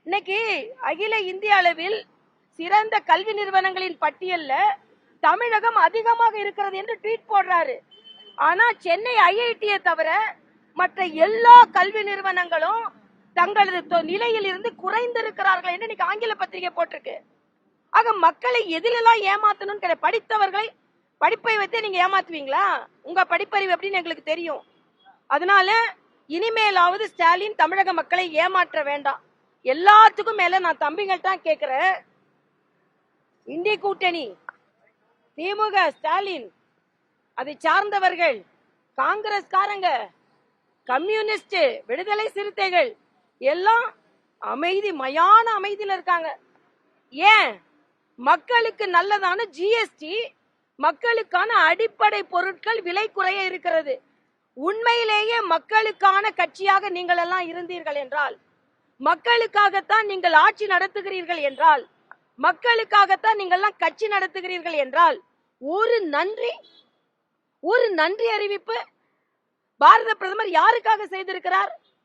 இன்னைக்கு அகில இந்திய அளவில் சிறந்த கல்வி நிறுவனங்களின் பட்டியல்ல தமிழகம் அதிகமாக இருக்கிறது என்று ட்வீட் போடுறாரு. ஆனா சென்னை ஐஐடியை தவிர மற்ற எல்லா கல்வி நிறுவனங்களும் தங்களது நிலையில் இருந்து குறைந்திருக்கிறார்கள் என்று இன்னைக்கு ஆங்கில பத்திரிகை போட்டிருக்கு. ஆக மக்களை எதிலெல்லாம் ஏமாத்தணும்னு படித்தவர்களை படிப்பை வைத்து நீங்க ஏமாத்துவீங்களா? உங்க படிப்பறிவு எப்படின்னு எங்களுக்கு தெரியும். அதனால இனிமேலாவது ஸ்டாலின் தமிழக மக்களை ஏமாற்ற வேண்டாம். எல்லாத்துக்கும் மேல நான் தம்பிங்கள்ட்ட கேட்கிறேன், இந்திய கூட்டணி, திமுக, ஸ்டாலின், அதை சார்ந்தவர்கள், காங்கிரஸ்காரங்க, கம்யூனிஸ்ட், விடுதலை சிறுத்தைகள் எல்லாம் மயான அமைதியில் இருக்காங்க. ஏன்? மக்களுக்கு நல்லதான ஜிஎஸ்டி, மக்களுக்கான அடிப்படை பொருட்கள் விலை குறைய இருக்கிறது. உண்மையிலேயே மக்களுக்கான கட்சியாக நீங்கள் எல்லாம் இருந்தீர்கள் என்றால், மக்களுக்காகத்தான் நீங்கள் ஆட்சி நடத்துகிறீர்கள் என்றால், மக்களுக்காகத்தான் நீங்கள் எல்லாம் கட்சி நடத்துகிறீர்கள் என்றால், ஒரு நன்றி அறிவிப்பு பாரத பிரதமர் யாருக்காக செய்திருக்கிறார்?